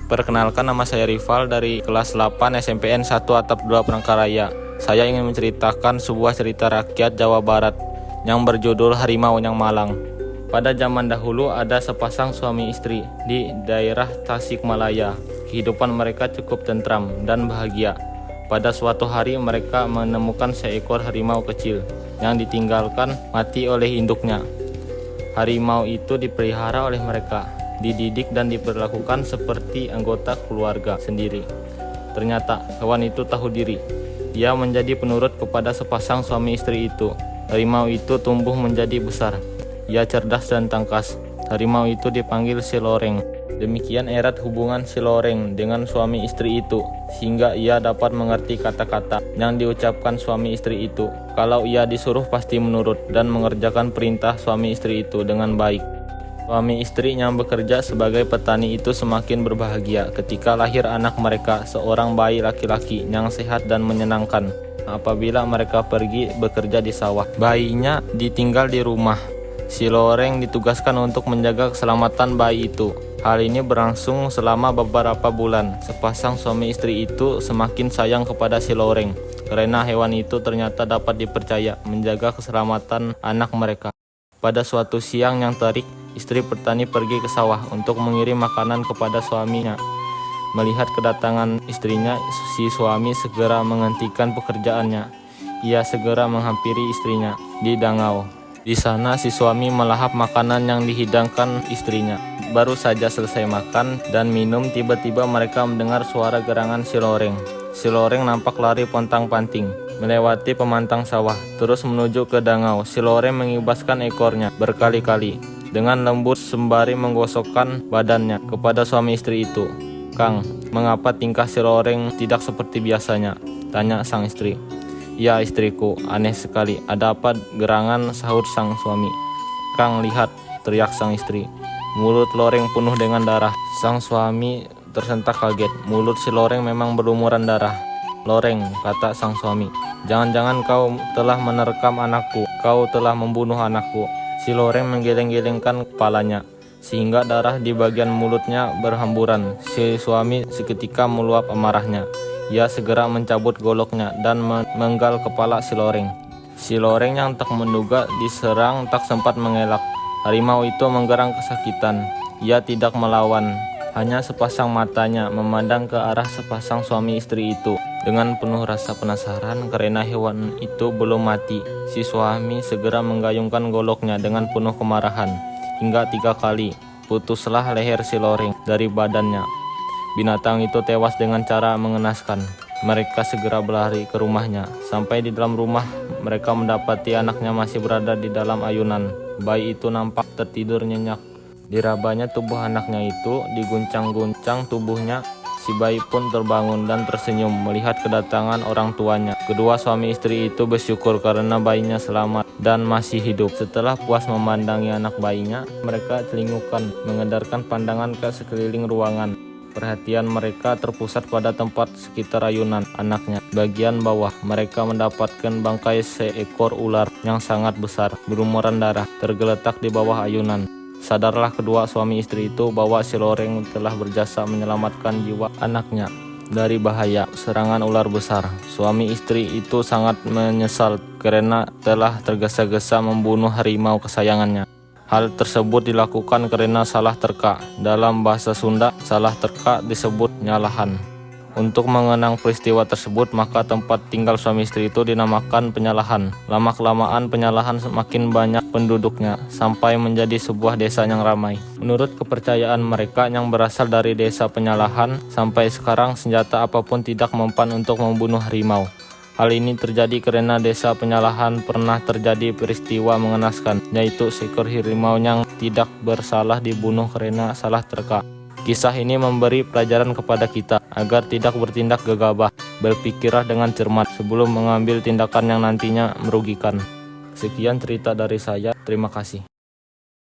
Perkenalkan, nama saya Rival dari kelas 8 SMPN 1 Atap 2 Palangkaraya. Saya ingin menceritakan sebuah cerita rakyat Jawa Barat yang berjudul Harimau yang Malang. Pada zaman dahulu ada sepasang suami istri di daerah Tasikmalaya. Kehidupan mereka cukup tentram dan bahagia. Pada suatu hari mereka menemukan seekor harimau kecil yang ditinggalkan mati oleh induknya. Harimau itu dipelihara oleh mereka, dididik dan diperlakukan seperti anggota keluarga sendiri. Ternyata hewan itu tahu diri. Ia menjadi penurut kepada sepasang suami istri itu. Harimau itu tumbuh menjadi besar. Ia cerdas dan tangkas. Harimau itu dipanggil Si Loreng. Demikian erat hubungan Si Loreng dengan suami istri itu, sehingga ia dapat mengerti kata-kata yang diucapkan suami istri itu. Kalau ia disuruh pasti menurut dan mengerjakan perintah suami istri itu dengan baik. Suami istri yang bekerja sebagai petani itu semakin berbahagia ketika lahir anak mereka, seorang bayi laki-laki yang sehat dan menyenangkan. Apabila mereka pergi bekerja di sawah, bayinya ditinggal di rumah. Si Loreng ditugaskan untuk menjaga keselamatan bayi itu. Hal ini berlangsung selama beberapa bulan. Sepasang suami istri itu semakin sayang kepada Si Loreng karena hewan itu ternyata dapat dipercaya menjaga keselamatan anak mereka. Pada suatu siang yang terik, istri petani pergi ke sawah untuk mengirim makanan kepada suaminya. Melihat kedatangan istrinya, si suami segera menghentikan pekerjaannya. Ia segera menghampiri istrinya di dangau. Di sana si suami melahap makanan yang dihidangkan istrinya. Baru saja selesai makan dan minum, tiba-tiba mereka mendengar suara gerangan Si Loreng. Si Loreng nampak lari pontang-panting melewati pemantang sawah, terus menuju ke dangau. Si Loreng mengibaskan ekornya berkali-kali dengan lembut sembari menggosokkan badannya kepada suami istri itu. "Kang, mengapa tingkah Si Loreng tidak seperti biasanya?" tanya sang istri. "Ya istriku, aneh sekali. Ada apa gerangan?" sahut sang suami. "Kang, lihat," teriak sang istri. Mulut Loreng penuh dengan darah. Sang suami tersentak kaget. Mulut Si Loreng memang berlumuran darah. "Loreng," kata sang suami, "jangan-jangan kau telah menerkam anakku. Kau telah membunuh anakku." Si Loreng menggeleng-gelengkan kepalanya sehingga darah di bagian mulutnya berhamburan. Si suami seketika meluap amarahnya. Ia segera mencabut goloknya dan memenggal kepala Si Loreng. Si Loreng yang tak menduga diserang tak sempat mengelak. Harimau itu menggerang kesakitan. Ia tidak melawan, hanya sepasang matanya memandang ke arah sepasang suami istri itu. Dengan penuh rasa penasaran karena hewan itu belum mati, si suami segera menggayungkan goloknya dengan penuh kemarahan. Hingga 3 kali putuslah leher Si Loreng dari badannya. Binatang itu tewas dengan cara mengenaskan. Mereka segera berlari ke rumahnya. Sampai di dalam rumah, mereka mendapati anaknya masih berada di dalam ayunan. Bayi itu nampak tertidur nyenyak. Dirabanya tubuh anaknya itu, diguncang-guncang tubuhnya. Si bayi pun terbangun dan tersenyum melihat kedatangan orang tuanya. Kedua suami istri itu bersyukur karena bayinya selamat dan masih hidup. Setelah puas memandangi anak bayinya, mereka celingukan mengedarkan pandangan ke sekeliling ruangan. Perhatian mereka terpusat pada tempat sekitar ayunan anaknya. Bagian bawah, mereka mendapatkan bangkai seekor ular yang sangat besar, berlumuran darah, tergeletak di bawah ayunan. Sadarlah kedua suami istri itu bahwa Si Loreng telah berjasa menyelamatkan jiwa anaknya dari bahaya serangan ular besar. Suami istri itu sangat menyesal karena telah tergesa-gesa membunuh harimau kesayangannya. Hal tersebut dilakukan karena salah terka. Dalam bahasa Sunda, salah terka disebut nyalahan. Untuk mengenang peristiwa tersebut, maka tempat tinggal suami istri itu dinamakan Penyalahan. Lama-kelamaan Penyalahan semakin banyak penduduknya, sampai menjadi sebuah desa yang ramai. Menurut kepercayaan mereka yang berasal dari desa Penyalahan, sampai sekarang senjata apapun tidak mempan untuk membunuh harimau. Hal ini terjadi karena desa Penyalahan pernah terjadi peristiwa mengenaskan, yaitu seekor harimau yang tidak bersalah dibunuh karena salah terka. Kisah ini memberi pelajaran kepada kita agar tidak bertindak gegabah. Berpikirlah dengan cermat sebelum mengambil tindakan yang nantinya merugikan. Sekian cerita dari saya. Terima kasih.